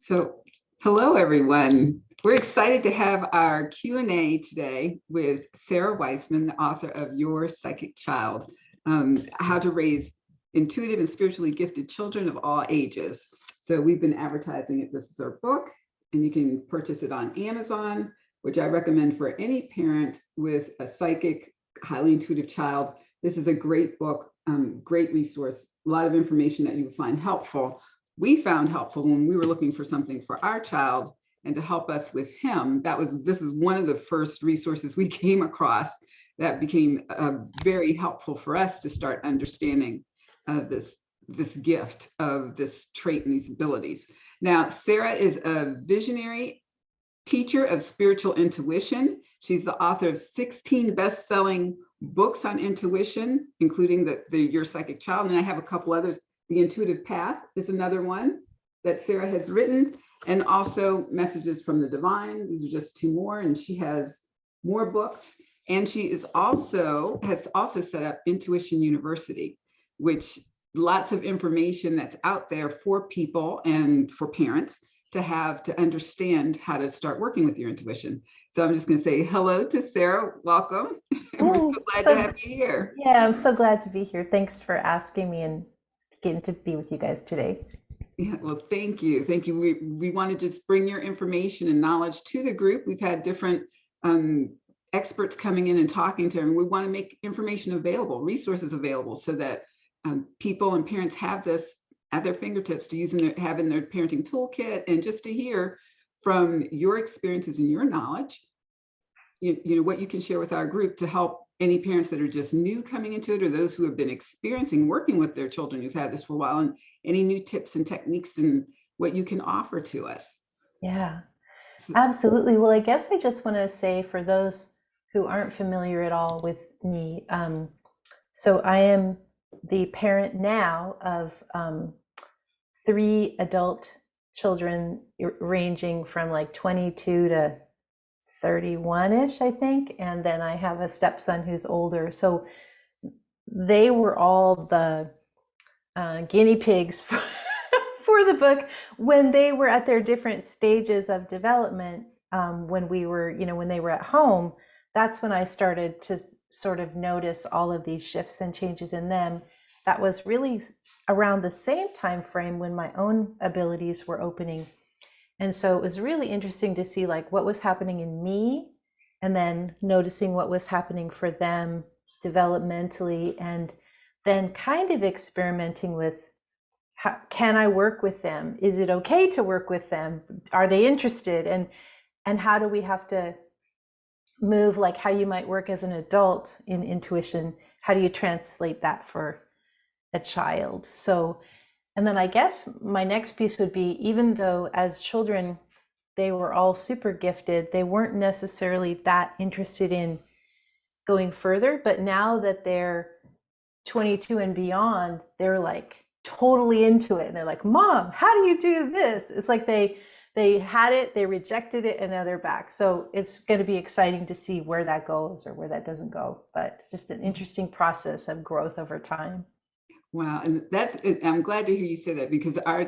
So, hello everyone. We're excited to have our Q&A today with Sara Wiseman, the author of Your Psychic Child, How to Raise Intuitive and Spiritually Gifted Children of All Ages. So we've been advertising it. This is our book, and you can purchase it on Amazon, which I recommend for any parent with a psychic, highly intuitive child. This is a great book, great resource, a lot of information that you will find helpful. We found helpful when we were looking for something for our child and to help us with him. This is one of the first resources we came across that became very helpful for us to start understanding this gift of this trait and these abilities. Now, Sara is a visionary teacher of spiritual intuition. She's the author of 16 best-selling books on intuition, including the Your Psychic Child, and I have a couple others. The Intuitive Path is another one that Sara has written, and also Messages from the Divine. These are just two more, and she has more books. And she has also set up Intuition University, which lots of information that's out there for people and for parents to have to understand how to start working with your intuition. So I'm just going to say hello to Sara. Welcome. We're so glad to have you here. Yeah, I'm so glad to be here. Thanks for asking me and getting to be with you guys today. Yeah, well, thank you. Thank you. We want to just bring your information and knowledge to the group. We've had different experts coming in and talking to them. We want to make information available, resources available, so that people and parents have this at their fingertips to have in their parenting toolkit, and just to hear from your experiences and your knowledge, you know, what you can share with our group to help any parents that are just new coming into it, or those who have been experiencing working with their children who've had this for a while, and any new tips and techniques and what you can offer to us. Yeah, absolutely. Well, I guess I just want to say, for those who aren't familiar at all with me, so I am the parent now of 3 adult children ranging from like 22 to 31-ish, I think. And then I have a stepson who's older. So they were all the guinea pigs for the book when they were at their different stages of development. When they were at home, that's when I started to sort of notice all of these shifts and changes in them. That was really around the same time frame when my own abilities were opening. And so it was really interesting to see like what was happening in me, and then noticing what was happening for them developmentally, and then kind of experimenting with, can I work with them? Is it okay to work with them? Are they interested? And how do we have to move, like how you might work as an adult in intuition? How do you translate that for a child? So, and then I guess my next piece would be, even though as children they were all super gifted, they weren't necessarily that interested in going further. But now that they're 22 and beyond, they're like totally into it. And they're like, Mom, how do you do this? It's like they had it, they rejected it, and now they're back. So it's going to be exciting to see where that goes or where that doesn't go. But it's just an interesting process of growth over time. Wow, and I'm glad to hear you say that, because our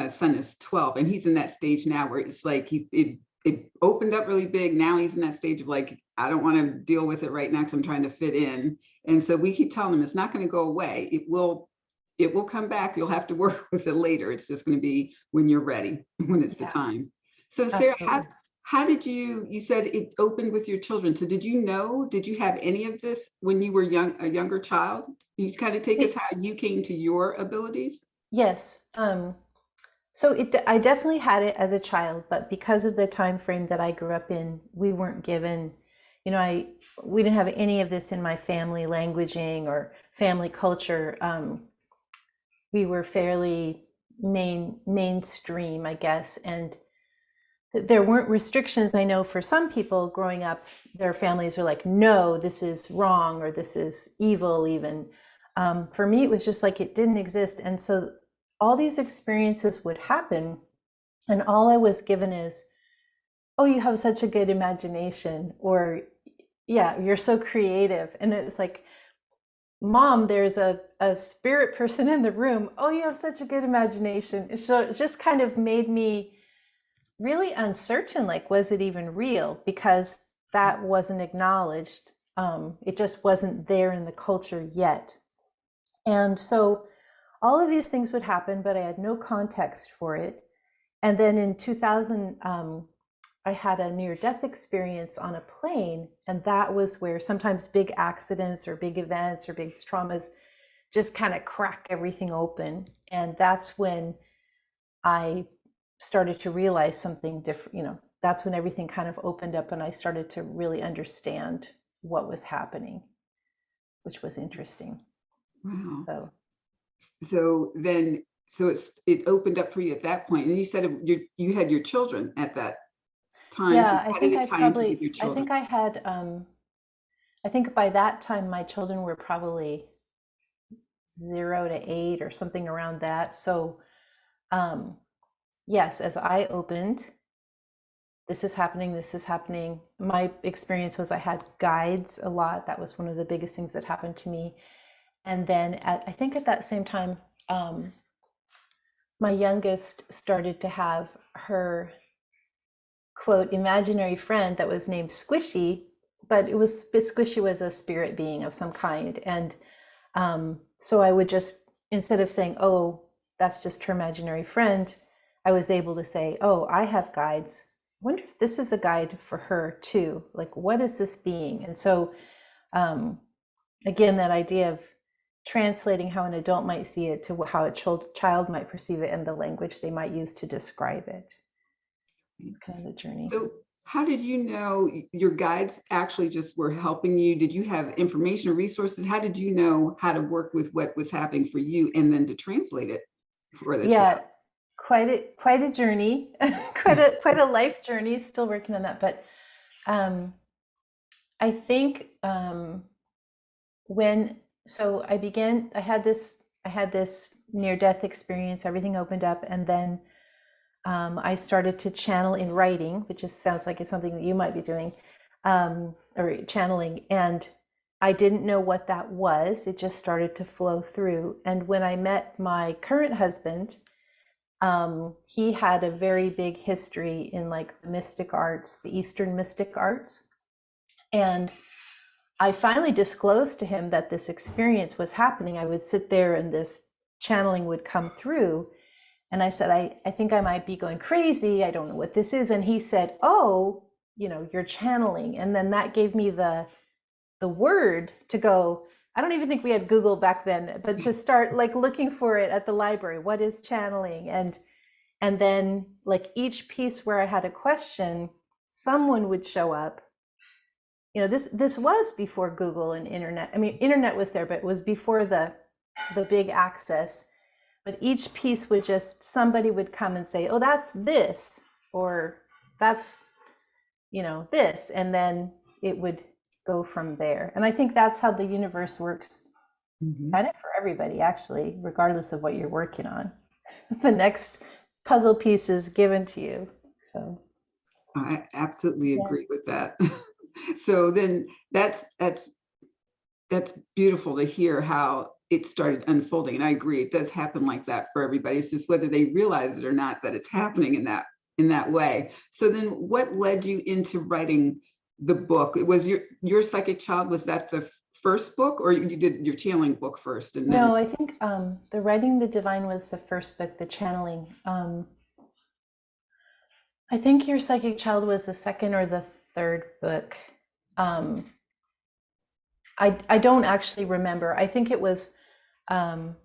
son is 12 and he's in that stage now where it's like it opened up really big. Now he's in that stage of like, I don't want to deal with it right now because I'm trying to fit in. And so we keep telling him it's not going to go away. It will come back. You'll have to work with it later. It's just going to be when you're ready, when it's the time. So Sara, how did you said it opened with your children. So did you have any of this when you were a younger child? Can you kind of take us how you came to your abilities? Yes. So I definitely had it as a child, but because of the time frame that I grew up in, we weren't given, we didn't have any of this in my family languaging or family culture. We were fairly mainstream, I guess, and there weren't restrictions. I know for some people growing up, their families are like, no, this is wrong, or this is evil even. For me, it was just like it didn't exist. And so all these experiences would happen, and all I was given is, oh, you have such a good imagination, or yeah, you're so creative. And it was like, Mom, there's a spirit person in the room. Oh, you have such a good imagination. So it just kind of made me really uncertain, like, was it even real? Because that wasn't acknowledged. It just wasn't there in the culture yet. And so all of these things would happen, but I had no context for it. And then in 2000, I had a near death experience on a plane. And that was where sometimes big accidents or big events or big traumas just kind of crack everything open. And that's when I started to realize something different. That's when everything kind of opened up and I started to really understand what was happening, which was interesting. Wow. So So then, it opened up for you at that point, and you said you had your children at that time. So yeah, how did it tie into with your I children? think I had, I think by that time my children were probably 0 to 8 or something around that. So um, yes, as I opened, this is happening, this is happening. My experience was I had guides a lot. That was one of the biggest things that happened to me. And then I think at that same time, my youngest started to have her quote imaginary friend that was named Squishy, but Squishy was a spirit being of some kind. And so I would just, instead of saying, oh, that's just her imaginary friend, I was able to say, oh, I have guides. I wonder if this is a guide for her too. Like, what is this being? And so, again, that idea of translating how an adult might see it to how a child might perceive it and the language they might use to describe it. It's kind of the journey. So how did you know your guides actually just were helping you? Did you have information or resources? How did you know how to work with what was happening for you and then to translate it for the child? Yeah, quite a journey, quite a life journey. Still working on that, but um, I think when so I began, I had this near death experience. Everything opened up, and then I started to channel in writing, which just sounds like it's something that you might be doing, or channeling. And I didn't know what that was. It just started to flow through. And when I met my current husband, he had a very big history in like the mystic arts, the Eastern mystic arts. And I finally disclosed to him that this experience was happening. I would sit there and this channeling would come through. And I said, I think I might be going crazy. I don't know what this is. And he said, oh, you're channeling. And then that gave me the word to go. I don't even think we had Google back then, but to start like looking for it at the library. What is channeling? And then like each piece where I had a question, someone would show up. This was before Google and internet. I mean, internet was there, but it was before the big access. But each piece would just, somebody would come and say, oh, that's this, or that's, this. And then it would go from there. And I think that's how the universe works, kind of for everybody, actually, regardless of what you're working on. The next puzzle piece is given to you. So I absolutely yeah. agree with that. So then that's beautiful to hear how it started unfolding. And I agree, it does happen like that for everybody. It's just whether they realize it or not that it's happening in that way. So then what led you into writing the book? It was your psychic child, was that the first book, or you did your channeling book first and then? No, I think the Writing the Divine was the first book, the channeling. I think Your Psychic Child was the second or the third book. Um, I don't actually remember. I think it was, oh,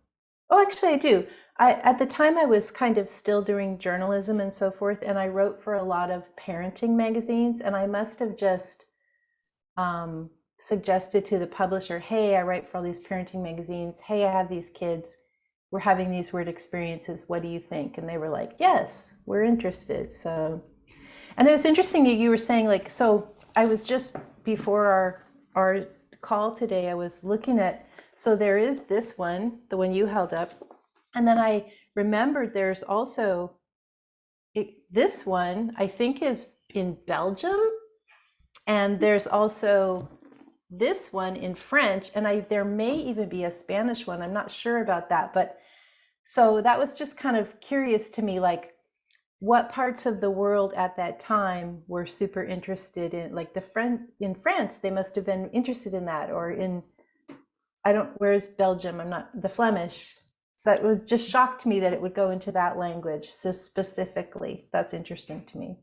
actually I do. At the time I was kind of still doing journalism and so forth, and I wrote for a lot of parenting magazines, and I must have just suggested to the publisher, hey, I write for all these parenting magazines. Hey, I have these kids. We're having these weird experiences. What do you think? And they were like, yes, we're interested. So, and it was interesting that you were saying like, so I was just before our call today, I was looking at, so there is this one, the one you held up. And then I remembered there's also this one, I think is in Belgium. And there's also this one in French, and there may even be a Spanish one. I'm not sure about that, but so that was just kind of curious to me, like what parts of the world at that time were super interested in, like in France, they must have been interested in that, or in, I don't, where's Belgium? I'm not, the Flemish. So that was just shocked me that it would go into that language. So specifically, that's interesting to me.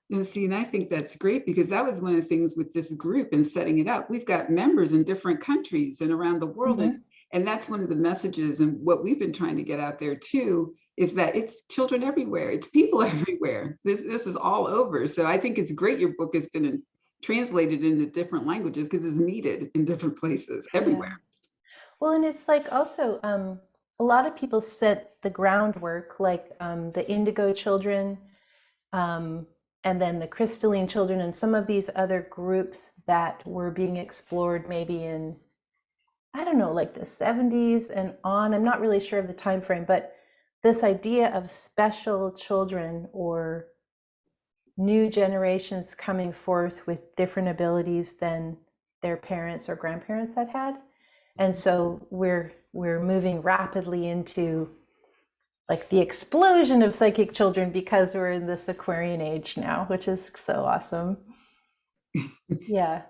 No, see, and I think that's great because that was one of the things with this group and setting it up. We've got members in different countries and around the world. Mm-hmm. And that's one of the messages and what we've been trying to get out there too, is that it's children everywhere. It's people everywhere. This is all over. So I think it's great your book has been translated into different languages because it's needed in different places Yeah. everywhere. Well, and it's like also a lot of people set the groundwork, like the Indigo Children, um, and then the Crystalline Children, and some of these other groups that were being explored maybe in, I don't know, like the 70s and on. I'm not really sure of the time frame, but this idea of special children or new generations coming forth with different abilities than their parents or grandparents had had. And so we're moving rapidly into like the explosion of psychic children because we're in this Aquarian age now, which is so awesome. Yeah.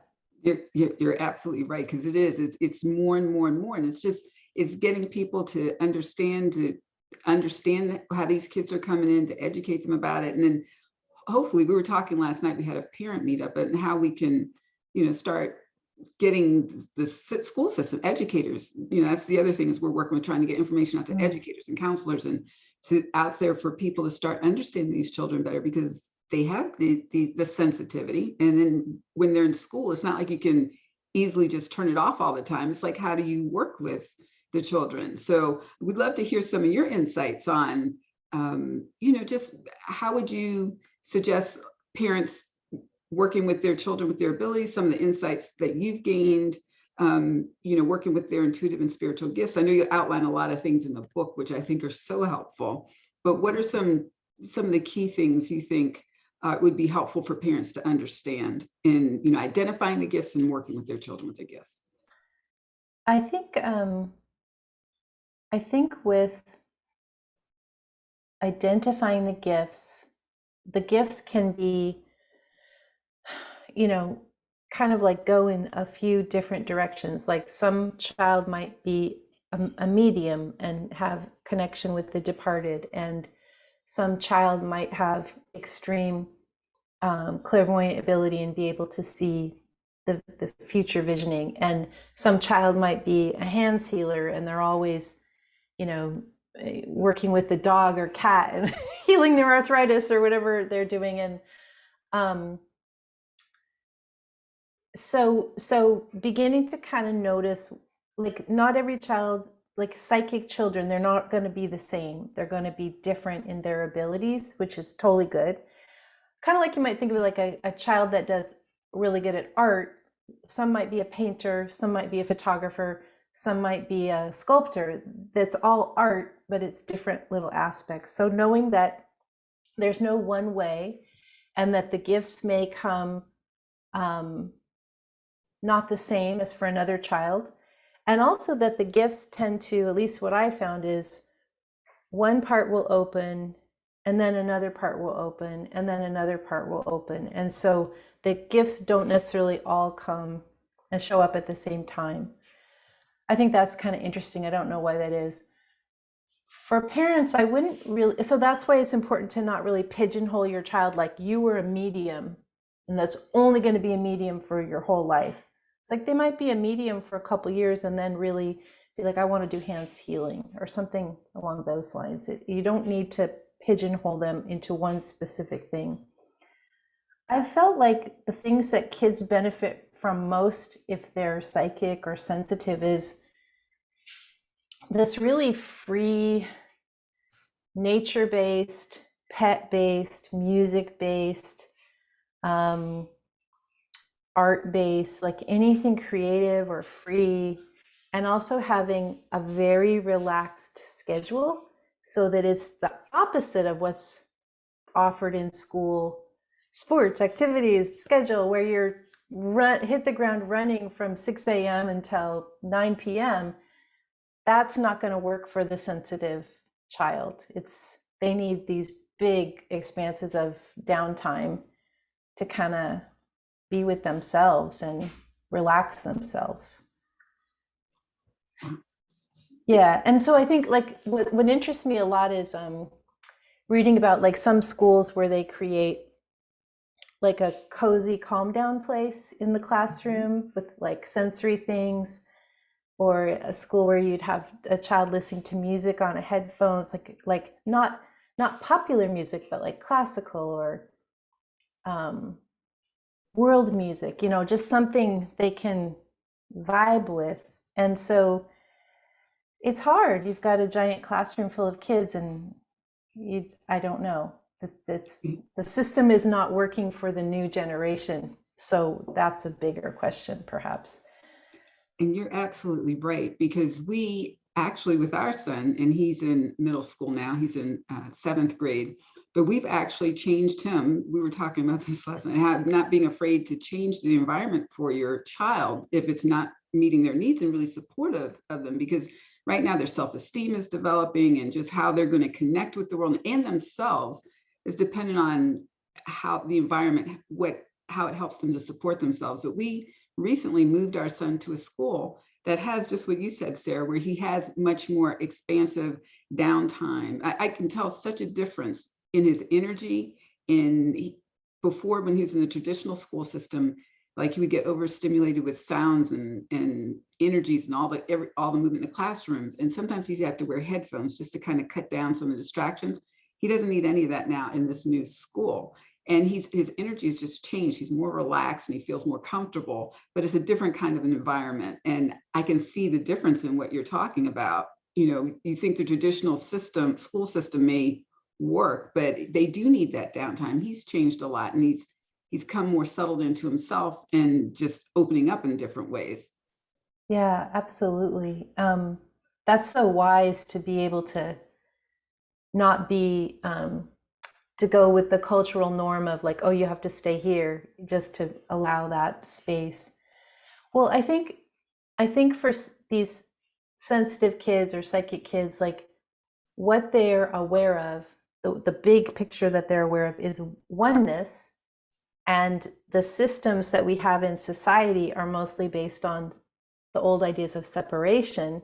You're absolutely right because it's more and more and more, and it's getting people to understand how these kids are coming in, to educate them about it, and then hopefully we were talking last night. We had a parent meetup and how we can, start getting the school system educators. That's the other thing is we're working with trying to get information out to educators and counselors and to out there for people to start understanding these children better because they have the sensitivity. And then when they're in school, it's not like you can easily just turn it off all the time. It's like, how do you work with the children? So we'd love to hear some of your insights on, just how would you suggest parents working with their children with their abilities, some of the insights that you've gained, working with their intuitive and spiritual gifts. I know you outline a lot of things in the book, which I think are so helpful, but what are some of the key things you think would be helpful for parents to understand in, identifying the gifts and working with their children with their gifts? I think with identifying the gifts can be, kind of like go in a few different directions. Like some child might be a medium and have connection with the departed, and some child might have extreme clairvoyant ability and be able to see the future visioning. And some child might be a hands healer and they're always, working with the dog or cat and healing their arthritis or whatever they're doing. And um, so beginning to kind of notice, like not every child, like psychic children, they're not going to be the same. They're going to be different in their abilities, which is totally good. Kind of like you might think of it like a child that does really good at art. Some might be a painter, some might be a photographer, some might be a sculptor. That's all art, but it's different little aspects. So knowing that there's no one way and that the gifts may come not the same as for another child. And also that the gifts tend to, at least what I found is, one part will open and then another part will open and then another part will open. And so the gifts don't necessarily all come and show up at the same time. I think that's kind of interesting. I don't know why that is. For parents, I wouldn't really, so that's why it's important to not really pigeonhole your child like you were a medium and that's only going to be a medium for your whole life. It's like they might be a medium for a couple years and then really be like, I want to do hands healing or something along those lines. You don't need to pigeonhole them into one specific thing. I felt like the things that kids benefit from most if they're psychic or sensitive is this really free, nature-based, pet-based, music-based, um, art-based, like anything creative or free, and also having a very relaxed schedule so that it's the opposite of what's offered in school sports activities schedule where you're hit the ground running from 6 a.m. until 9 p.m. That's not going to work for the sensitive child. They need these big expanses of downtime to kind of be with themselves and relax themselves. Yeah, and so I think like what interests me a lot is reading about like some schools where they create like a cozy calm down place in the classroom with like sensory things, or a school where you'd have a child listening to music on a headphones, like not popular music, but like classical or world music, you know, just something they can vibe with. And so it's hard. You've got a giant classroom full of kids, and I don't know. It's the system is not working for the new generation. So that's a bigger question, perhaps. And you're absolutely right, because we actually, with our son, and he's in middle school now, he's in 7th grade, but we've actually changed him. We were talking about this last night, not being afraid to change the environment for your child if it's not meeting their needs, and really supportive of them, because right now their self-esteem is developing, and just how they're going to connect with the world and themselves is dependent on how the environment, how it helps them to support themselves. But we recently moved our son to a school that has just what you said, Sarah, where he has much more expansive downtime. I can tell such a difference in his energy. Before, when he was in the traditional school system, like he would get overstimulated with sounds and energies and all the movement in the classrooms. And sometimes he'd have to wear headphones just to kind of cut down some of the distractions. He doesn't need any of that now in this new school. And his energy has just changed. He's more relaxed and he feels more comfortable, but it's a different kind of an environment. And I can see the difference in what you're talking about. You know, you think the traditional school system may work, but they do need that downtime. He's changed a lot, and he's come more settled into himself and just opening up in different ways. Yeah, absolutely. That's so wise to be able to not be to go with the cultural norm of like, oh, you have to stay here, just to allow that space. Well, I think for these sensitive kids or psychic kids, like what they're aware of, the big picture that they're aware of is oneness, and the systems that we have in society are mostly based on the old ideas of separation.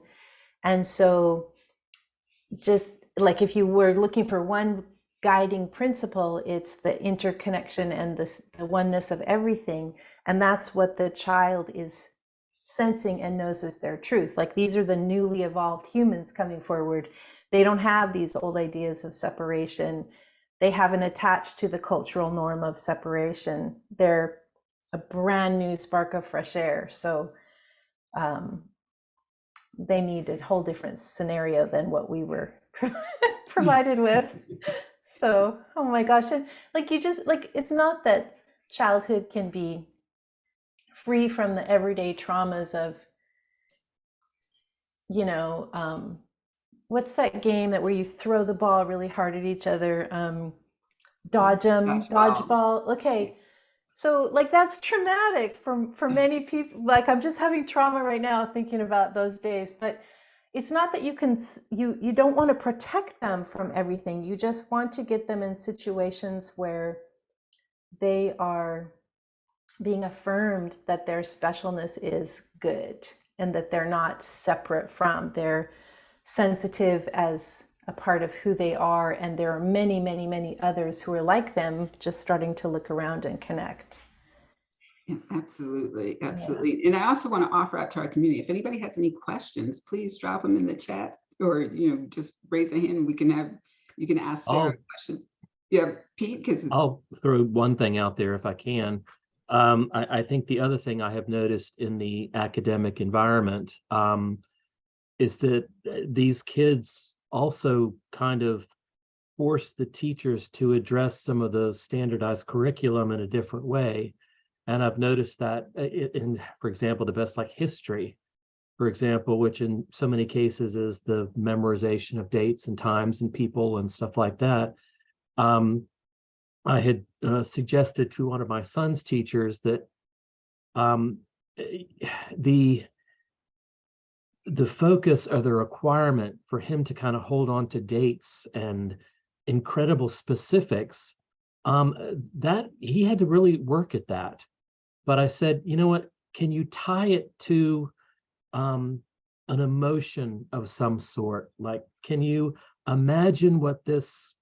And so just like if you were looking for one guiding principle, it's the interconnection and the oneness of everything. And that's what the child is sensing and knows is their truth. Like these are the newly evolved humans coming forward. They don't have these old ideas of separation. They haven't attached to the cultural norm of separation. They're a brand new spark of fresh air. So they need a whole different scenario than what we were provided with. So, oh my gosh. And like you just like, it's not that childhood can be free from the everyday traumas of, you know, what's that game that where you throw the ball really hard at each other? Dodgeball. Okay. So like that's traumatic for many people. Like I'm just having trauma right now thinking about those days. But it's not that you don't want to protect them from everything. You just want to get them in situations where they are being affirmed that their specialness is good and that they're not separate from. They're sensitive as a part of who they are, and there are many, many, many others who are like them, just starting to look around and connect. Yeah, absolutely, Yeah. absolutely. And I also want to offer out to our community, if anybody has any questions, please drop them in the chat, or just raise a hand and you can ask Sarah I'll questions. Yeah, Pete, because I'll throw one thing out there if I can. I think the other thing I have noticed in the academic environment is that these kids also kind of force the teachers to address some of the standardized curriculum in a different way. And I've noticed that for example, the best like history, for example, which in so many cases is the memorization of dates and times and people and stuff like that. I had suggested to one of my son's teachers that um, the focus or the requirement for him to kind of hold on to dates and incredible specifics, that he had to really work at that. But I said, you know what, can you tie it to an emotion of some sort? Like, can you imagine what this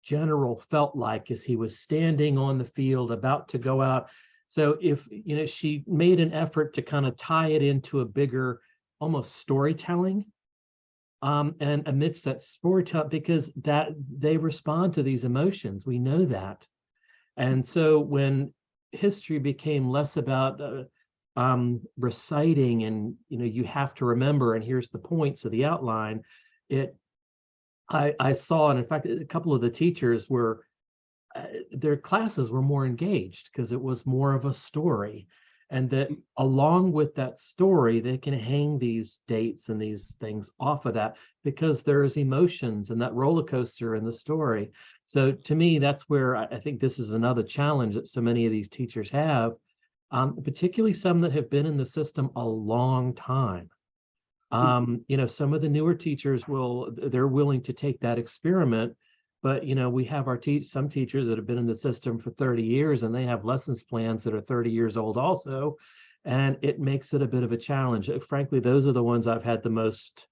general felt like as he was standing on the field about to go out? So if, you know, she made an effort to kind of tie it into a bigger, almost storytelling, and amidst that storytelling, because that they respond to these emotions, we know that. And so when history became less about reciting and, you know, you have to remember and here's the points of the outline, it I saw, and in fact a couple of the teachers were their classes were more engaged because it was more of a story, and that along with that story they can hang these dates and these things off of that because there's emotions and that roller coaster in the story. So to me, that's where I think this is another challenge that so many of these teachers have, particularly some that have been in the system a long time. You know, some of the newer teachers they're willing to take that experiment, but you know, we have some teachers that have been in the system for 30 years and they have lessons plans that are 30 years old also, and it makes it a bit of a challenge. Frankly, those are the ones I've had the most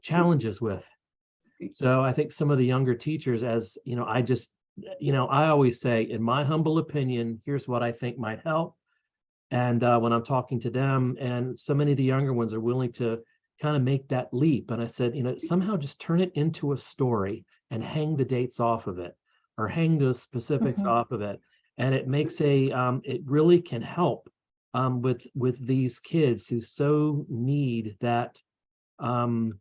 challenges with. So I think some of the younger teachers, as you know, I always say, in my humble opinion, here's what I think might help. And when I'm talking to them, and so many of the younger ones are willing to kind of make that leap. And I said, you know, somehow just turn it into a story and hang the dates off of it, or hang the specifics off of it. And it makes it really can help with these kids who so need that the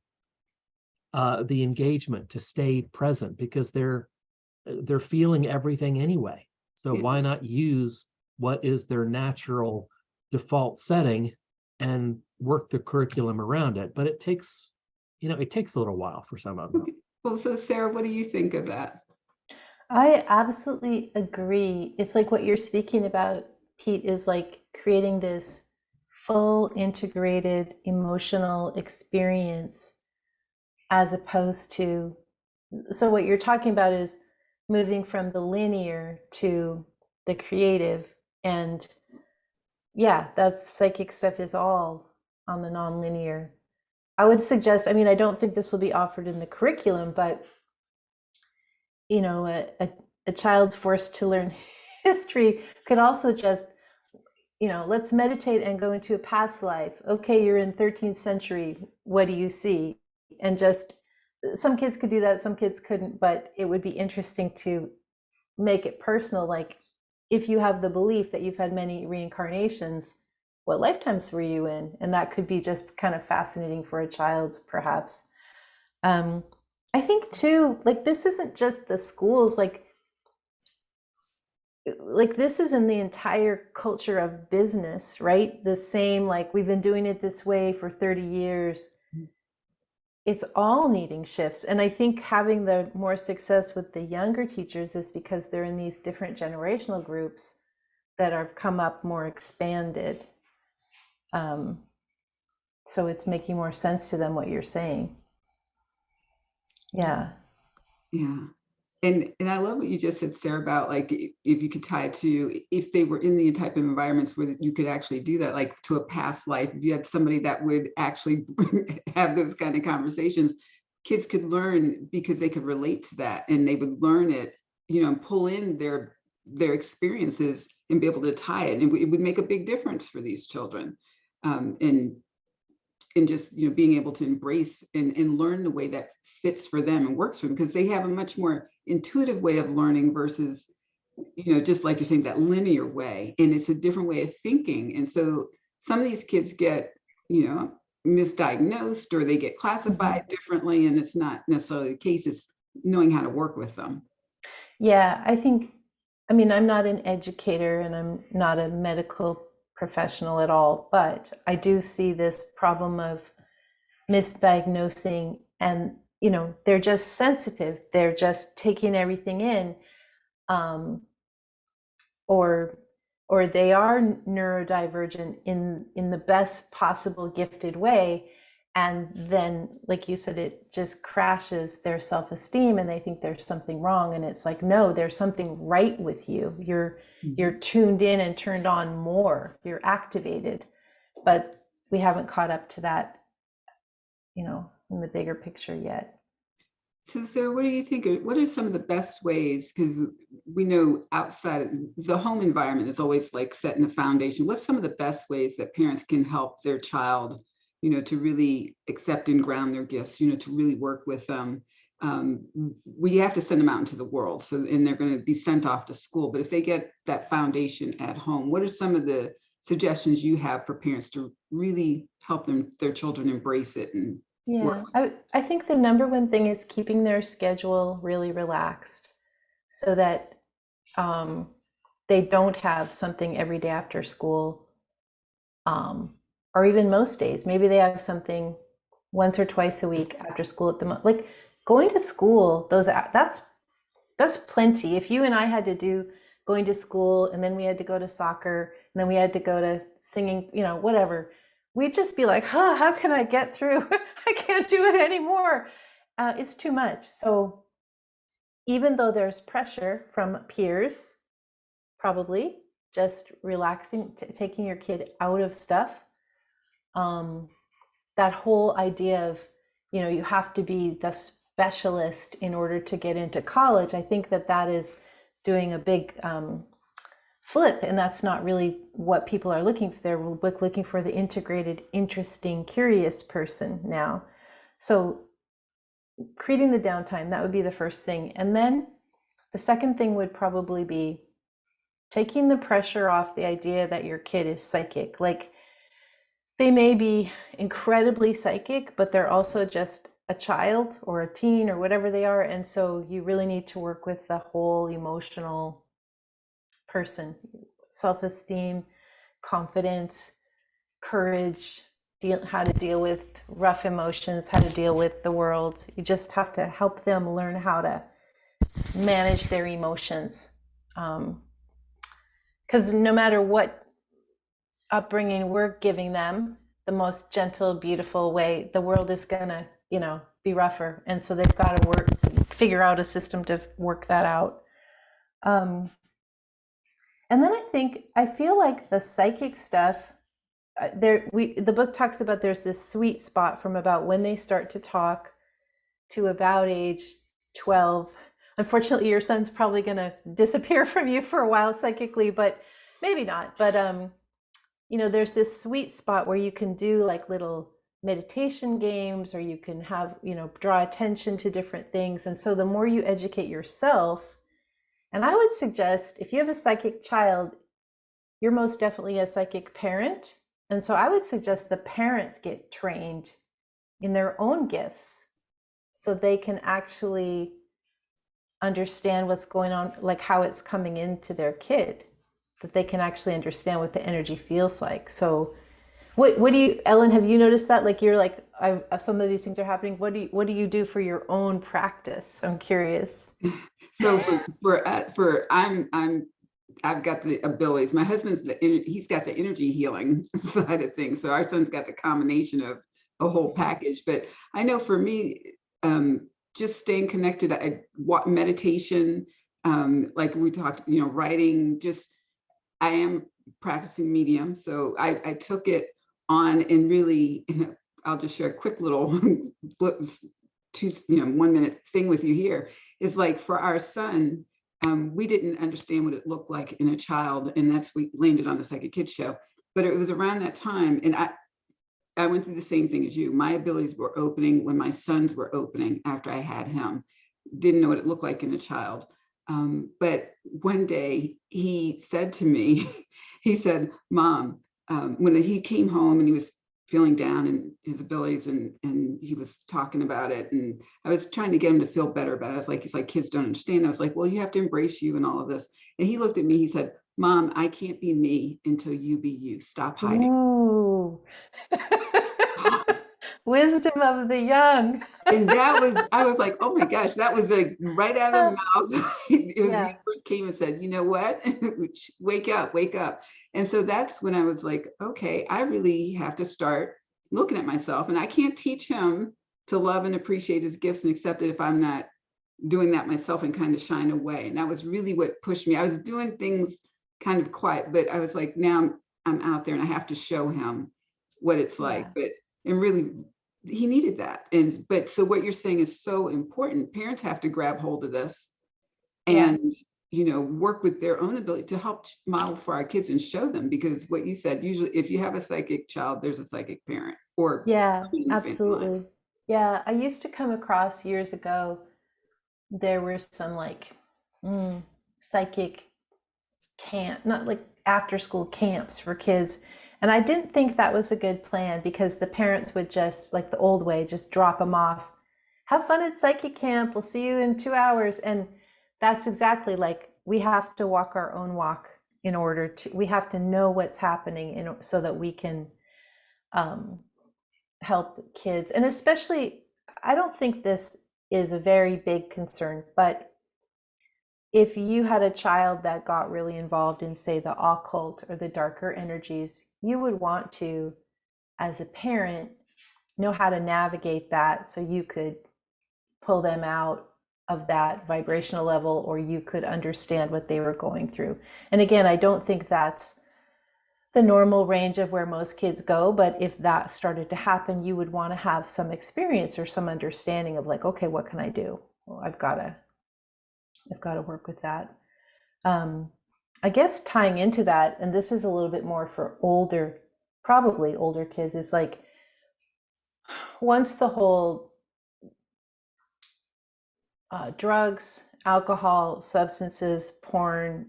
engagement to stay present, because they're feeling everything anyway. So why not use what is their natural default setting and work the curriculum around it? But it takes, you know, it takes a little while for some of them. Well, so Sarah, what do you think of that? I absolutely agree. It's like what you're speaking about, Pete, is like creating this full integrated emotional experience as opposed to, so what you're talking about is moving from the linear to the creative. And yeah, that psychic stuff is all on the nonlinear. I would suggest, I mean, I don't think this will be offered in the curriculum, but you know, a child forced to learn history could also just, you know, let's meditate and go into a past life. Okay, you're in 13th century. What do you see? And just, some kids could do that, some kids couldn't, but it would be interesting to make it personal. Like, if you have the belief that you've had many reincarnations, what lifetimes were you in? And that could be just kind of fascinating for a child, perhaps. I think too, like, this isn't just the schools, like this is in the entire culture of business, right? The same, like, we've been doing it this way for 30 years. It's all needing shifts. And I think having the more success with the younger teachers is because they're in these different generational groups that have come up more expanded. So it's making more sense to them what you're saying. Yeah. Yeah. And I love what you just said, Sarah, about like if you could tie it to if they were in the type of environments where you could actually do that, like to a past life, if you had somebody that would actually have those kind of conversations, kids could learn because they could relate to that, and they would learn it, you know, and pull in their experiences and be able to tie it. And it would make a big difference for these children. And just, you know, being able to embrace and learn the way that fits for them and works for them, because they have a much more intuitive way of learning versus, you know, just like you're saying, that linear way. And it's a different way of thinking. And so some of these kids get, you know, misdiagnosed, or they get classified differently, and it's not necessarily the case. It's knowing how to work with them. Yeah, I think, I mean, I'm not an educator and I'm not a medical professional at all, but I do see this problem of misdiagnosing, and, you know, they're just sensitive. They're just taking everything in, or they are neurodivergent in the best possible gifted way, And then, like you said, it just crashes their self-esteem and they think there's something wrong. And it's like, no, there's something right with you. You're tuned in and turned on more. You're activated. But we haven't caught up to that, in the bigger picture yet. So Sarah, what do you think? What are some of the best ways? Because we know outside the home environment is always like setting the foundation. What's some of the best ways that parents can help their child, to really accept and ground their gifts, to really work with them? We have to send them out into the world. And they're going to be sent off to school. But if they get that foundation at home, what are some of the suggestions you have for parents to really help their children embrace it and Yeah, work? I think the number one thing is keeping their schedule really relaxed so that they don't have something every day after school, or even most days. Maybe they have something once or twice a week after school at the like going to school. That's plenty. If you and I had to do going to school and then we had to go to soccer and then we had to go to singing, whatever, we'd just be like, how can I get through? I can't do it anymore. It's too much. So even though there's pressure from peers, probably just relaxing, taking your kid out of stuff. That whole idea of, you have to be the specialist in order to get into college. I think that is doing a big flip, and that's not really what people are looking for. They're looking for the integrated, interesting, curious person now. So creating the downtime, that would be the first thing. And then the second thing would probably be taking the pressure off the idea that your kid is psychic. Like, they may be incredibly psychic, but they're also just a child or a teen or whatever they are. And so you really need to work with the whole emotional person: self-esteem, confidence, courage, how to deal with rough emotions, how to deal with the world. You just have to help them learn how to manage their emotions. Because no matter what upbringing we're giving them, the most gentle, beautiful way, the world is gonna, be rougher. And so they've got to figure out a system to work that out. And then I feel like the psychic stuff, the book talks about there's this sweet spot from about when they start to talk to about age 12. Unfortunately, your son's probably going to disappear from you for a while psychically, but maybe not. But there's this sweet spot where you can do like little meditation games, or you can have, draw attention to different things. And so the more you educate yourself, and I would suggest if you have a psychic child, you're most definitely a psychic parent. And so I would suggest the parents get trained in their own gifts so they can actually understand what's going on, like how it's coming into their kid, that they can actually understand what the energy feels like. So what do you, Ellen, have you noticed that? Like, you're like, some of these things are happening. What do you do for your own practice? I'm curious. So I've got the abilities. My husband's he's got the energy healing side of things. So our son's got the combination of a whole package. But I know for me, just staying connected, meditation, like we talked, writing, I am practicing medium. So I took it on and really, I'll just share a quick little 1 minute thing with you here. Is like for our son, we didn't understand what it looked like in a child, and we landed on the Psychic Kids show. But it was around that time, and I went through the same thing as you. My abilities were opening when my sons were opening after I had him. Didn't know what it looked like in a child. But one day he said to me, he said, "Mom," when he came home and he was feeling down in his abilities, and he was talking about it, and I was trying to get him to feel better about it. I was like, he's like, kids don't understand. I was like, well, you have to embrace you and all of this. And he looked at me, he said, "Mom, I can't be me until you be you. Stop hiding." Ooh. Wisdom of the young. And I was like, oh my gosh, that was like right out of the mouth. It was, Yeah. the universe came and said, you know what? Wake up, wake up. And so that's when I was like, okay, I really have to start looking at myself, and I can't teach him to love and appreciate his gifts and accept it if I'm not doing that myself and kind of shying away. And that was really what pushed me. I was doing things kind of quiet, but I was like, now I'm out there and I have to show him what it's like. Yeah. And really, he needed that. But so what you're saying is so important. Parents have to grab hold of this Yeah. and, work with their own ability to help model for our kids and show them, because what you said, usually if you have a psychic child, there's a psychic parent or Yeah, in the family line. absolutely. Yeah, I used to come across years ago, there were some like psychic camp, not like after school camps for kids. And I didn't think that was a good plan because the parents would just, like the old way, just drop them off. Have fun at psychic camp. We'll see you in 2 hours. And that's exactly like, we have to walk our own walk in order to, we have to know what's happening so that we can help kids. And especially, I don't think this is a very big concern, but if you had a child that got really involved in, say, the occult or the darker energies, you would want to, as a parent, know how to navigate that so you could pull them out of that vibrational level, or you could understand what they were going through. And again, I don't think that's the normal range of where most kids go, but if that started to happen, you would want to have some experience or some understanding of like, okay, what can I do? Well, I've got to work with that. I guess tying into that, and this is a little bit more for probably older kids, is like, once the whole drugs, alcohol, substances, porn,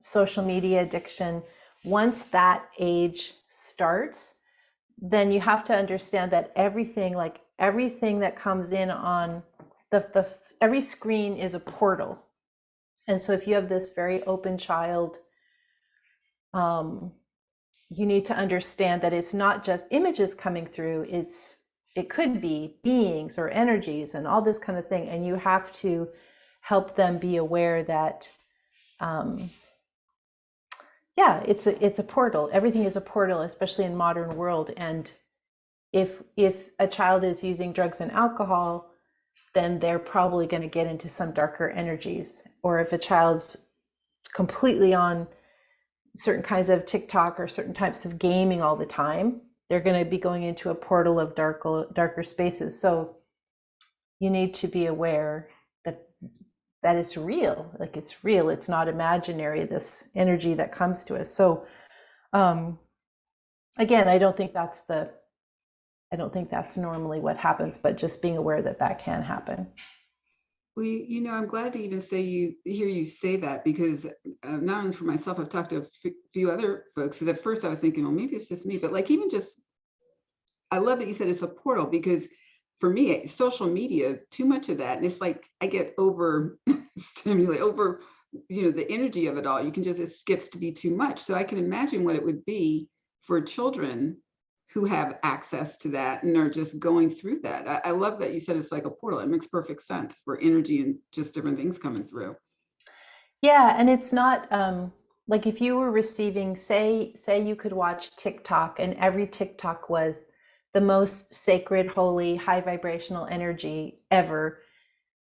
social media addiction, once that age starts, then you have to understand that everything that comes in on every screen is a portal. And so if you have this very open child, you need to understand that it's not just images coming through, it could be beings or energies and all this kind of thing. And you have to help them be aware that, it's a portal. Everything is a portal, especially in modern world. And if a child is using drugs and alcohol, then they're probably going to get into some darker energies. Or if a child's completely on certain kinds of TikTok or certain types of gaming all the time, they're going to be going into a portal of darker spaces. So you need to be aware that it's real. Like, it's real. It's not imaginary, this energy that comes to us. So again, I don't think that's normally what happens, but just being aware that can happen. Well, I'm glad to even hear you say that, because not only for myself, I've talked to a few other folks. So at first I was thinking, well, maybe it's just me, but like, even just, I love that you said it's a portal, because for me, social media, too much of that. And it's like, I get over stimulated, the energy of it all. It gets to be too much. So I can imagine what it would be for children who have access to that and are just going through that. I love that you said it's like a portal. It makes perfect sense for energy and just different things coming through. Yeah, and it's not like, if you were receiving, say you could watch TikTok and every TikTok was the most sacred, holy, high vibrational energy ever,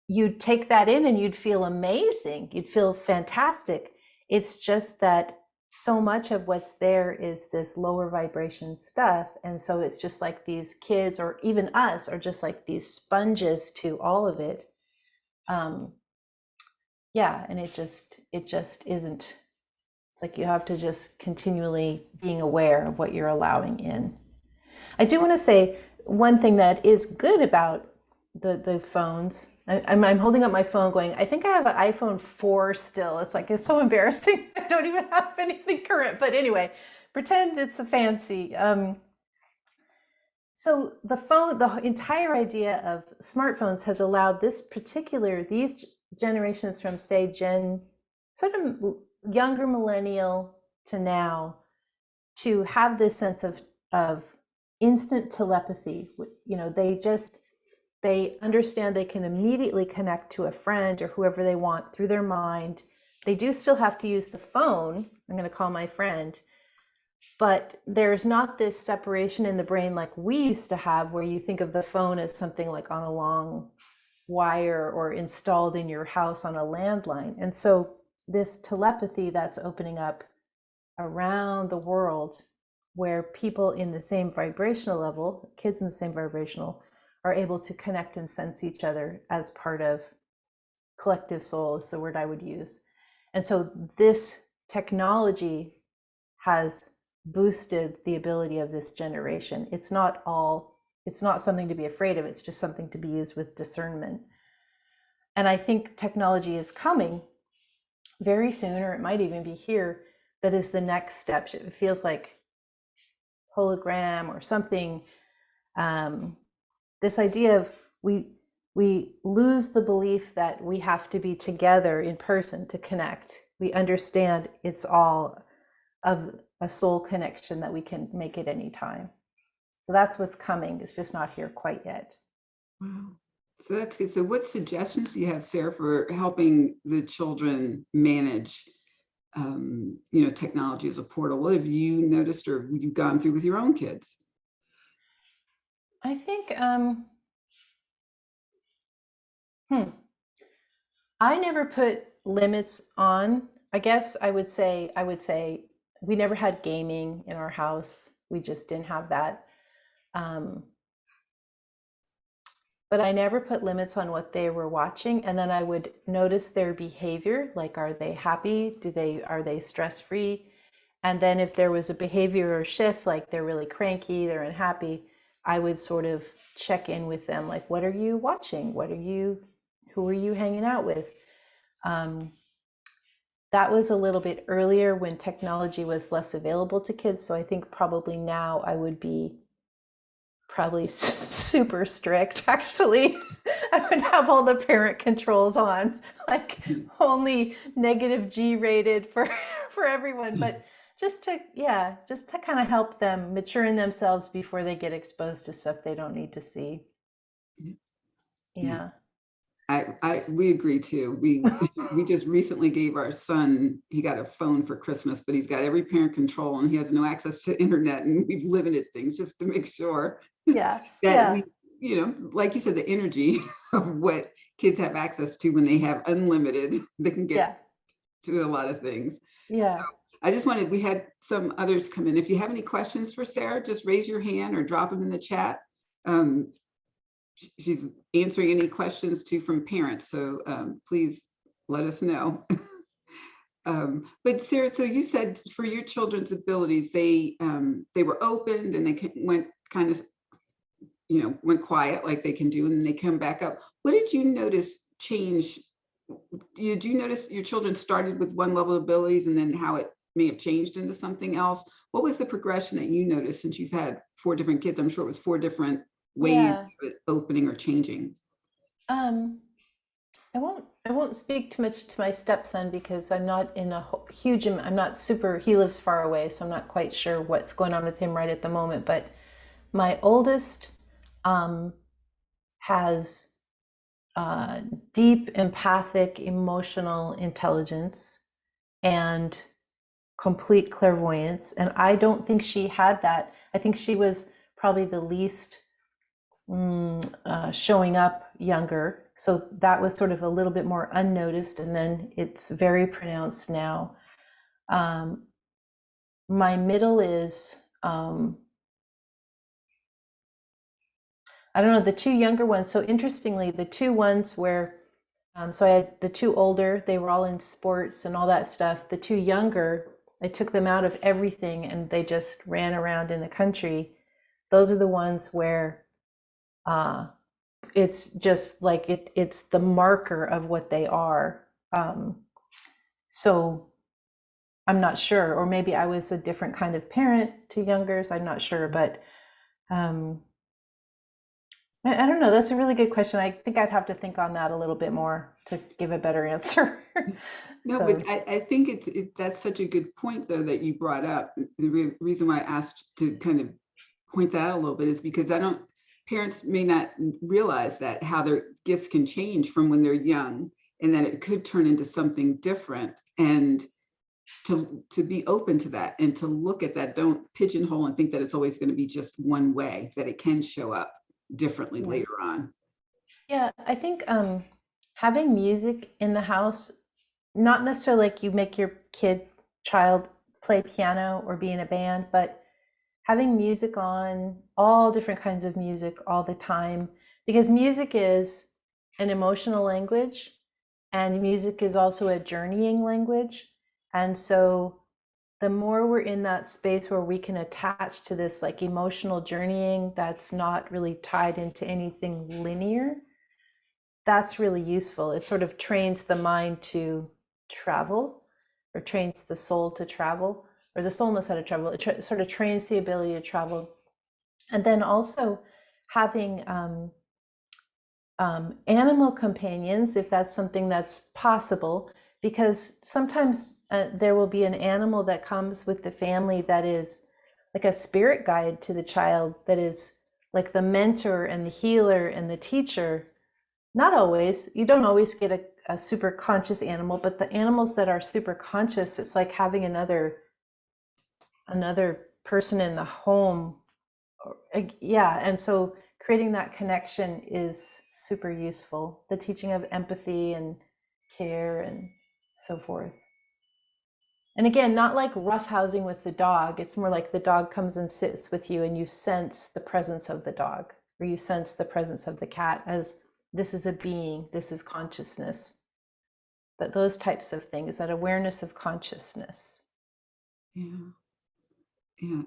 you'd take that in and you'd feel amazing. You'd feel fantastic. It's just that so much of what's there is this lower vibration stuff. And so it's just like these kids, or even us, are just like these sponges to all of it. And it just isn't. It's like you have to just continually being aware of what you're allowing in. I do want to say one thing that is good about the phones. I'm holding up my phone going, I think I have an iPhone 4 still. It's so embarrassing. I don't even have anything current. But anyway, pretend it's a fancy. So the entire idea of smartphones has allowed these generations from, say, sort of younger millennial to now, to have this sense of instant telepathy. They understand they can immediately connect to a friend or whoever they want through their mind. They do still have to use the phone. I'm going to call my friend, but there's not this separation in the brain like we used to have, where you think of the phone as something like on a long wire or installed in your house on a landline. And so this telepathy that's opening up around the world, where people in the same vibrational level, kids in the same vibrational, are able to connect and sense each other as part of collective soul, is the word I would use. And so this technology has boosted the ability of this generation. It's not something to be afraid of, it's just something to be used with discernment. And I think technology is coming very soon, or it might even be here, that is the next step. It feels like hologram or something. This idea of we lose the belief that we have to be together in person to connect. We understand it's all of a soul connection that we can make at any time. So that's what's coming. It's just not here quite yet. Wow. So that's good. So what suggestions do you have, Sarah, for helping the children manage, technology as a portal? What have you noticed or you've gone through with your own kids? I think, I never put limits on. I guess I would say we never had gaming in our house. We just didn't have that. But I never put limits on what they were watching. And then I would notice their behavior, like, are they happy? Are they stress-free? And then if there was a behavior or shift, like they're really cranky, they're unhappy, I would sort of check in with them, like, what are you watching? Who are you hanging out with? That was a little bit earlier when technology was less available to kids. So I think probably now I would be super strict. Actually, I would have all the parent controls on, like only negative G rated for everyone, but just to kind of help them mature in themselves before they get exposed to stuff they don't need to see. Yeah. We agree too. We just recently gave our son, he got a phone for Christmas, but he's got every parent control and he has no access to internet, and we've limited things just to make sure that we, like you said, the energy of what kids have access to when they have unlimited, they can get to a lot of things. Yeah. So I just we had some others come in. If you have any questions for Sarah, just raise your hand or drop them in the chat. She's answering any questions too from parents, so please let us know. But Sarah, so you said for your children's abilities, they were opened and they went kind of, went quiet like they can do, and then they come back up. What did you notice change? Did you notice your children started with one level of abilities and then how it may have changed into something else? What was the progression that you noticed, since you've had 4 different kids? I'm sure it was 4 different ways of it opening or changing. I won't speak too much to my stepson because I'm not in a huge, I'm not super, he lives far away, so I'm not quite sure what's going on with him right at the moment. But my oldest has deep empathic emotional intelligence and complete clairvoyance. And I don't think she had that. I think she was probably the least showing up younger. So that was sort of a little bit more unnoticed, and then it's very pronounced now. My middle is, I don't know, the 2 younger ones. So interestingly, the 2 ones where, so I had the 2 older, they were all in sports and all that stuff. The 2 younger, I took them out of everything and they just ran around in the country. Those are the ones where it's just like it's the marker of what they are. So I'm not sure, or maybe I was a different kind of parent to youngers. I'm not sure, but I don't know. That's a really good question. I think I'd have to think on that a little bit more to give a better answer. No, So. but I think that's such a good point, though, that you brought up. The reason why I asked to kind of point that out a little bit is because parents may not realize that how their gifts can change from when they're young, and that it could turn into something different. And to be open to that and to look at that. Don't pigeonhole and think that it's always going to be just one way, that it can show up differently Yeah. later on. Yeah, I think having music in the house, not necessarily like you make your child play piano or be in a band, but having music on, all different kinds of music all the time, because music is an emotional language and music is also a journeying language. And so the more we're in that space where we can attach to this like emotional journeying that's not really tied into anything linear, that's really useful. It sort of trains the mind to travel, or trains the soul to travel, or the soul knows how to travel. It sort of trains the ability to travel. And then also having animal companions, if that's something that's possible, because sometimes there will be an animal that comes with the family that is like a spirit guide to the child, that is like the mentor and the healer and the teacher. Not always. You don't always get a super conscious animal, but the animals that are super conscious, it's like having another person in the home. Yeah, and so creating that connection is super useful. The teaching of empathy and care and so forth. And again, not like roughhousing with the dog. It's more like the dog comes and sits with you and you sense the presence of the dog, or you sense the presence of the cat as this is a being, this is consciousness. That those types of things, that awareness of consciousness. Yeah. Yeah.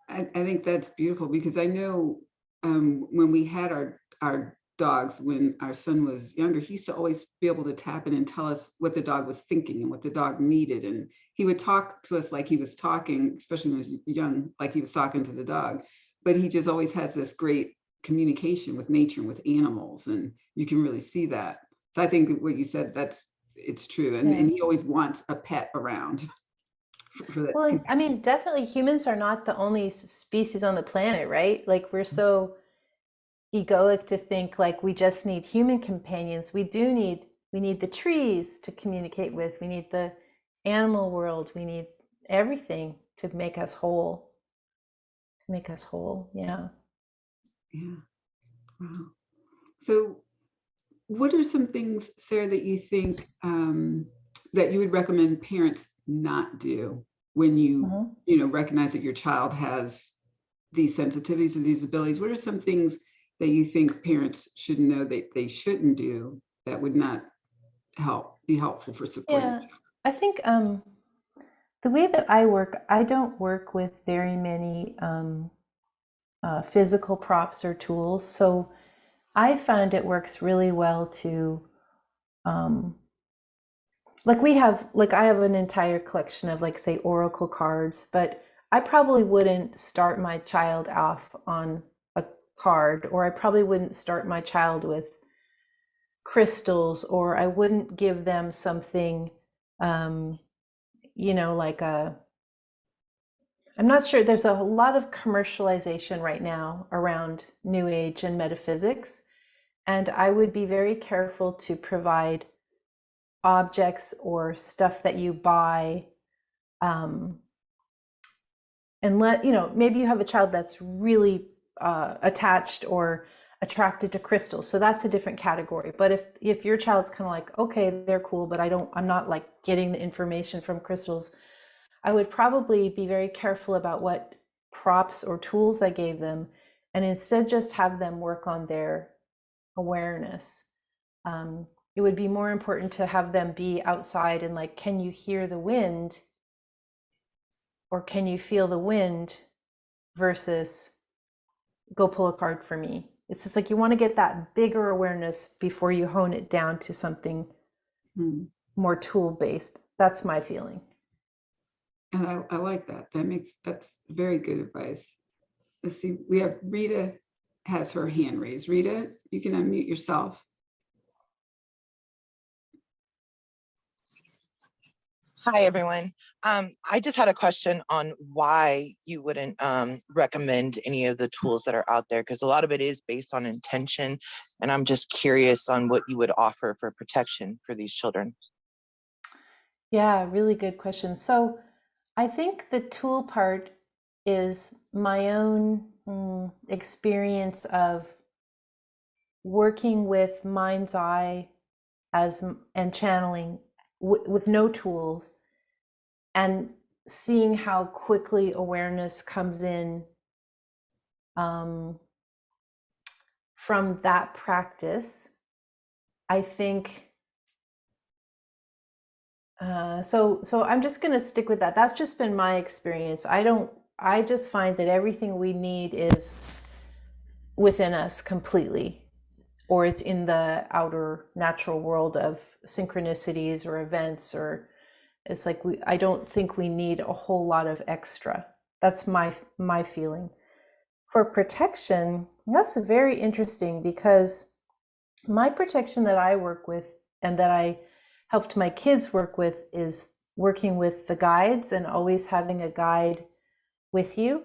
I think that's beautiful, because I know when we had our dogs, when our son was younger, he used to always be able to tap in and tell us what the dog was thinking and what the dog needed. And he would talk to us like he was talking, especially when he was young, like he was talking to the dog. But he just always has this great communication with nature and with animals. And you can really see that. So I think what you said, it's true. And, Yeah. and he always wants a pet around. For that Well, I connection. mean, definitely humans are not the only species on the planet, right? Like we're so egoic to think like we just need human companions. We need the trees to communicate with. We need the animal world. We need everything to make us whole. To make us whole. Yeah. Yeah. Wow. So, what are some things, Sarah, that you think that you would recommend parents not do when Mhm. recognize that your child has these sensitivities or these abilities? What are some things that you think parents should know that they shouldn't do that would not be helpful for supporting? Yeah. I think the way that I work, I don't work with very many physical props or tools. So I find it works really well to, um, I have an entire collection of like, say, oracle cards, but I probably wouldn't start my child off on a card, or I probably wouldn't start my child with crystals, or I wouldn't give them something, like I'm not sure. There's a lot of commercialization right now around New Age and metaphysics. And I would be very careful to provide objects or stuff that you buy. Um, and maybe you have a child that's really attached or attracted to crystals. So that's a different category. But if your child's kind of like, okay, they're cool, but I'm not like getting the information from crystals, I would probably be very careful about what props or tools I gave them, and instead just have them work on their awareness. It would be more important to have them be outside and like, can you hear the wind? Or can you feel the wind? Versus go pull a card for me. It's just like you want to get that bigger awareness before you hone it down to something more tool based. That's my feeling. And I like that. That's very good advice. Let's see. We have Rita has her hand raised. Rita, you can unmute yourself. Hi, everyone. I just had a question on why you wouldn't recommend any of the tools that are out there, because a lot of it is based on intention. And I'm just curious on what you would offer for protection for these children. Yeah, really good question. So I think the tool part is my own experience of working with mind's eye as and channeling with no tools, and seeing how quickly awareness comes in um, from that practice. I think so I'm just going to stick with that. That's just been my experience. I just find that everything we need is within us completely, or it's in the outer natural world of synchronicities or events, or it's like I don't think we need a whole lot of extra. That's my feeling. For protection, that's very interesting, because my protection that I work with and that I helped my kids work with is working with the guides and always having a guide with you.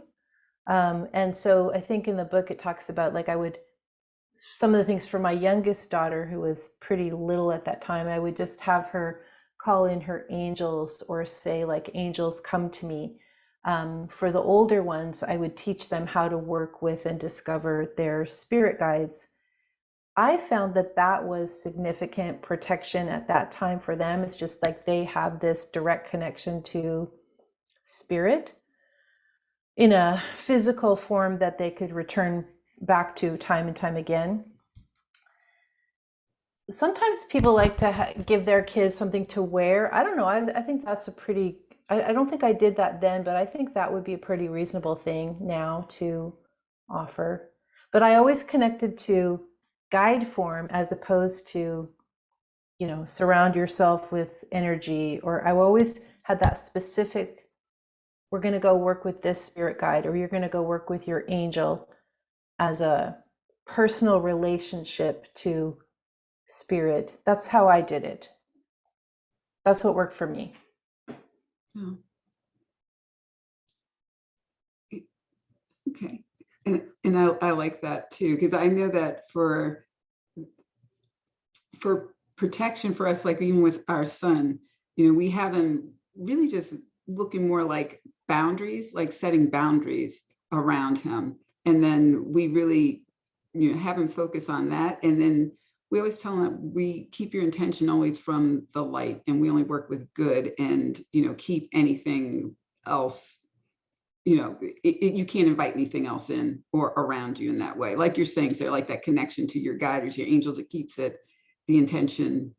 And so I think in the book it talks about, like, some of the things for my youngest daughter, who was pretty little at that time, I would just have her call in her angels or say, like, angels come to me. For the older ones, I would teach them how to work with and discover their spirit guides. I found that that was significant protection at that time for them. It's just like they have this direct connection to spirit in a physical form that they could return back to time and time again. Sometimes people like to give their kids something to wear. I don't know. I think that's a pretty, I don't think I did that then, but I think that would be a pretty reasonable thing now to offer. But I always connected to guide form as opposed to, surround yourself with energy. Or I always had that specific, we're going to go work with this spirit guide, or you're going to go work with your angel, as a personal relationship to spirit. That's how I did it. That's what worked for me. Oh. Okay. And I like that too, because I know that for protection for us, like even with our son, we have him really just looking more like boundaries, like setting boundaries around him. And then we really, have him focus on that. And then we always tell him, we keep your intention always from the light, and we only work with good, and, keep anything else, you can't invite anything else in or around you in that way. Like you're saying, so like that connection to your guides, your angels, it keeps it, the intention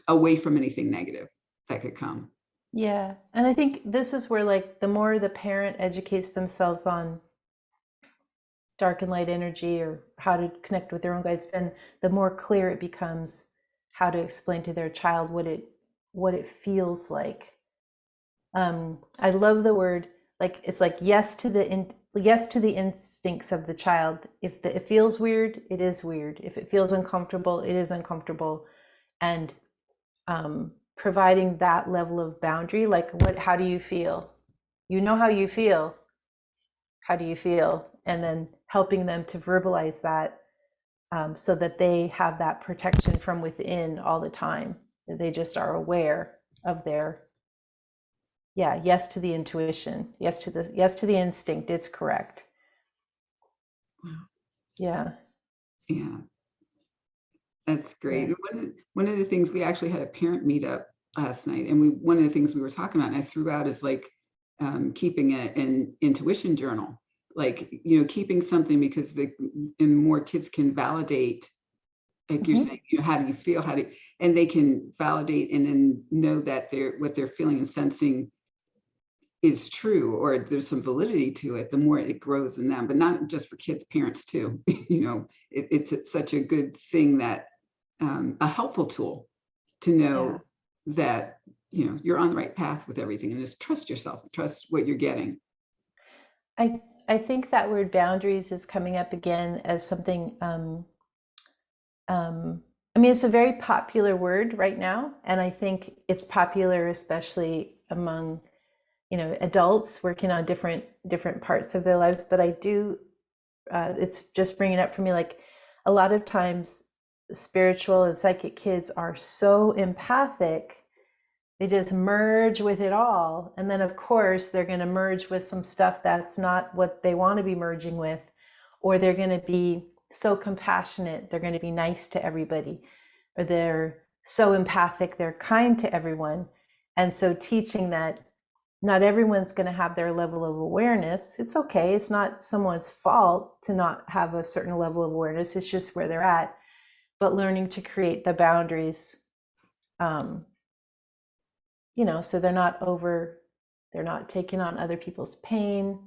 away from anything negative that could come. Yeah. And I think this is where, like, the more the parent educates themselves on dark and light energy, or how to connect with their own guides, then the more clear it becomes how to explain to their child what it feels like. I love the word, like, it's like yes to the instincts of the child. If it feels weird, it is weird. If it feels uncomfortable, it is uncomfortable. And providing that level of boundary, like, how do you feel? You know how you feel. How do you feel? And then helping them to verbalize that, so that they have that protection from within all the time. They just are aware of their, yes to the intuition, yes to the instinct. It's correct. Wow. Yeah. Yeah, that's great. Yeah. One of the things, we actually had a parent meetup last night, and one of the things we were talking about, and I threw out, is like keeping an intuition journal, like, keeping something, because and more kids can validate, like you're saying, how do you feel, and they can validate and then know that what they're feeling and sensing is true, or there's some validity to it, the more it grows in them. But not just for kids, parents too. It's such a good thing, that a helpful tool to know that you're on the right path with everything, and just trust yourself, trust what you're getting. I think that word boundaries is coming up again as something, I mean, it's a very popular word right now, and I think it's popular especially among, adults working on different parts of their lives. But I do, it's just bringing up for me, like, a lot of times spiritual and psychic kids are so empathic, they just merge with it all. And then, of course, they're going to merge with some stuff that's not what they want to be merging with, or they're going to be so compassionate, they're going to be nice to everybody, or they're so empathic, they're kind to everyone. And so teaching that not everyone's going to have their level of awareness. It's okay. It's not someone's fault to not have a certain level of awareness. It's just where they're at. But learning to create the boundaries, so they're not taking on other people's pain.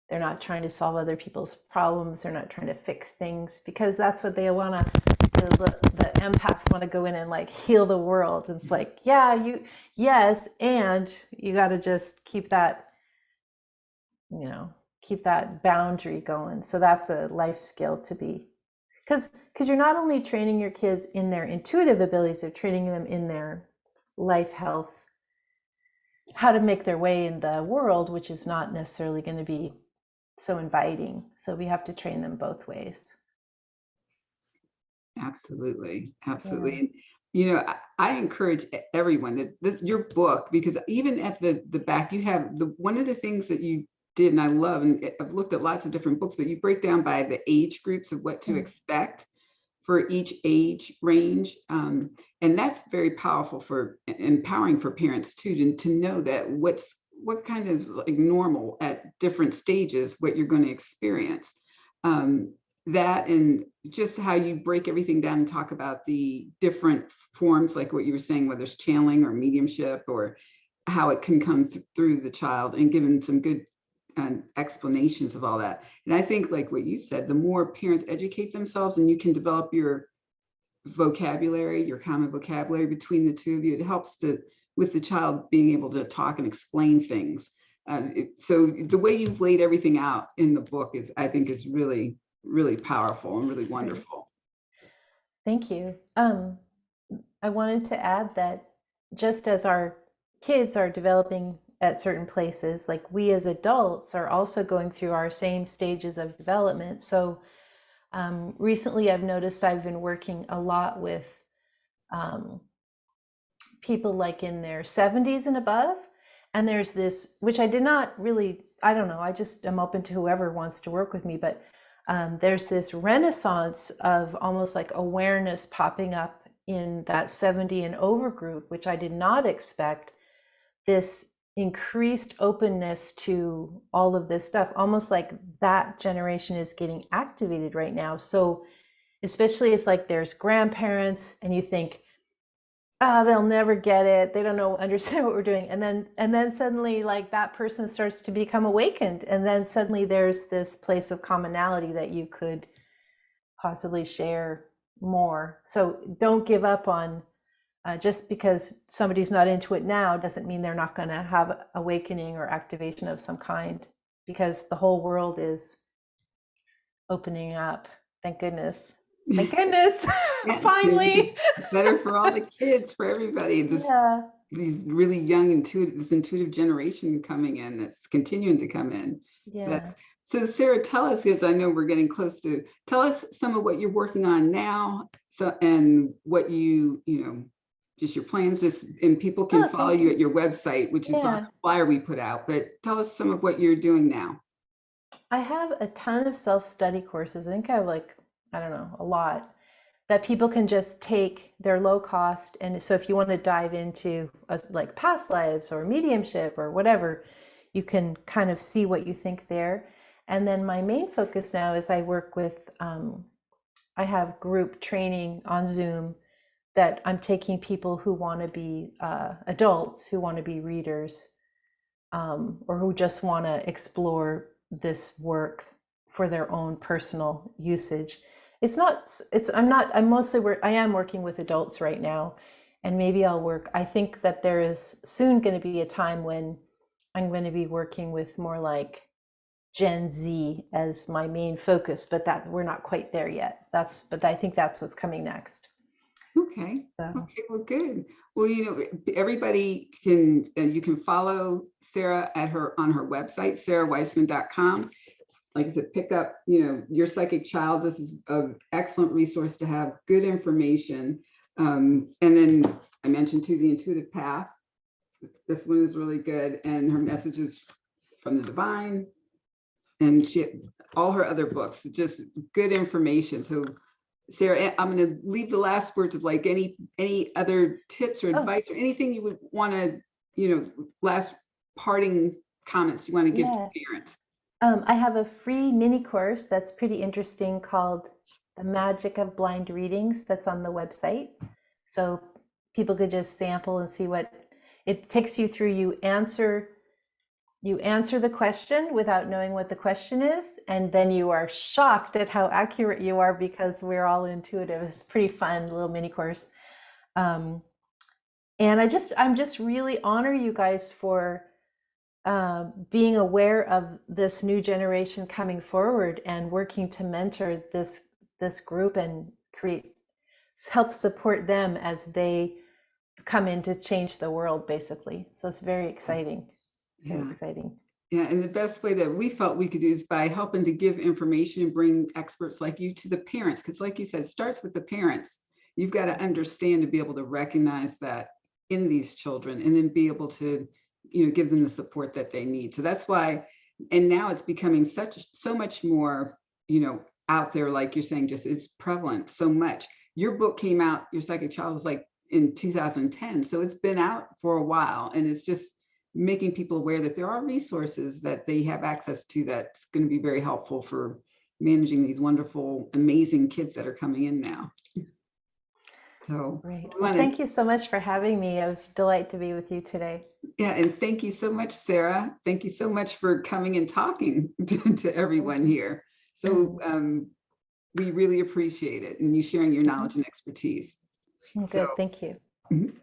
They're not trying to solve other people's problems. They're not trying to fix things, because that's what they want to, the empaths want to go in and like heal the world. It's like, yes, and you got to just keep that boundary going. So that's a life skill to be, because you're not only training your kids in their intuitive abilities, they're training them in their life health, how to make their way in the world, which is not necessarily going to be so inviting. So we have to train them both ways. Absolutely. Absolutely. And, I encourage everyone that your book, because even at the back, you have one of the things that you did, and I love, and I've looked at lots of different books, but you break down by the age groups of what to expect for each age range. And that's very powerful for empowering for parents too, to know that what kind of like normal at different stages, what you're going to experience. That, and just how you break everything down and talk about the different forms, like what you were saying, whether it's channeling or mediumship, or how it can come through the child, and given some good explanations of all that. And I think, like what you said, the more parents educate themselves and you can develop your vocabulary, your common vocabulary between the two of you, it helps with the child being able to talk and explain things. So the way you've laid everything out in the book I think is really, really powerful and really wonderful. Thank you. I wanted to add that just as our kids are developing at certain places, like we as adults are also going through our same stages of development. So recently I've noticed I've been working a lot with people like in their 70s and above. And there's this, which I did not really, I don't know, I just am open to whoever wants to work with me, but there's this renaissance of almost like awareness popping up in that 70 and over group, which I did not expect. This increased openness to all of this stuff, almost like that generation is getting activated right now. So especially if like there's grandparents and you think, they'll never get it, they don't understand what we're doing, and then suddenly like that person starts to become awakened, and then suddenly there's this place of commonality that you could possibly share more. So don't give up on just because somebody's not into it now doesn't mean they're not going to have awakening or activation of some kind, because the whole world is opening up. Thank goodness. Thank goodness. Finally. Better for all the kids, for everybody. These really young this intuitive generation coming in, that's continuing to come in. Yeah. So Sarah, tell us, because I know we're getting close to, tell us some of what you're working on now. So, and what just your plans, and people can follow you at your website, which is on the flyer we put out, but tell us some of what you're doing now. I have a ton of self-study courses. I think I have a lot that people can just take. They're low cost. And so if you want to dive into like past lives or mediumship or whatever, you can kind of see what you think there. And then my main focus now is I work with, I have group training on Zoom that I'm taking people who want to be adults, who want to be readers, or who just want to explore this work for their own personal usage. I am working with adults right now, and maybe I think that there is soon going to be a time when I'm going to be working with more like Gen Z as my main focus, but that we're not quite there yet. But I think that's what's coming next. Okay. Okay. Well, good. Well, everybody you can follow Sara on her website, sarawiseman.com. like I said, pick up, your psychic child. This is an excellent resource to have good information. And then I mentioned too, the intuitive path. This one is really good. And her messages from the divine, and all her other books, just good information. So Sarah, I'm going to leave the last words of like any other tips or advice or anything you would want to, last parting comments you want to give to parents. I have a free mini course that's pretty interesting called The Magic of Blind Readings that's on the website. So people could just sample and see what it takes you through. You answer the question without knowing what the question is, and then you are shocked at how accurate you are because we're all intuitive. It's pretty fun little mini course. And I'm just really honor you guys for being aware of this new generation coming forward and working to mentor this group and help support them as they come in to change the world, basically. So it's very exciting. It's very exciting. Yeah, and the best way that we felt we could do is by helping to give information and bring experts like you to the parents, because like you said, it starts with the parents. You've got to understand to be able to recognize that in these children and then be able to give them the support that they need. So that's why, and now it's becoming so much more, out there, like you're saying, just it's prevalent so much. Your book came out, Your Psychic Child, was like in 2010. So it's been out for a while, and it's just making people aware that there are resources that they have access to that's going to be very helpful for managing these wonderful, amazing kids that are coming in now. So great. Well, thank you so much for having me. It was a delight to be with you today. Yeah, and thank you so much, Sarah. Thank you so much for coming and talking to everyone here. So we really appreciate it, and you sharing your knowledge and expertise. Good, thank you. Mhm.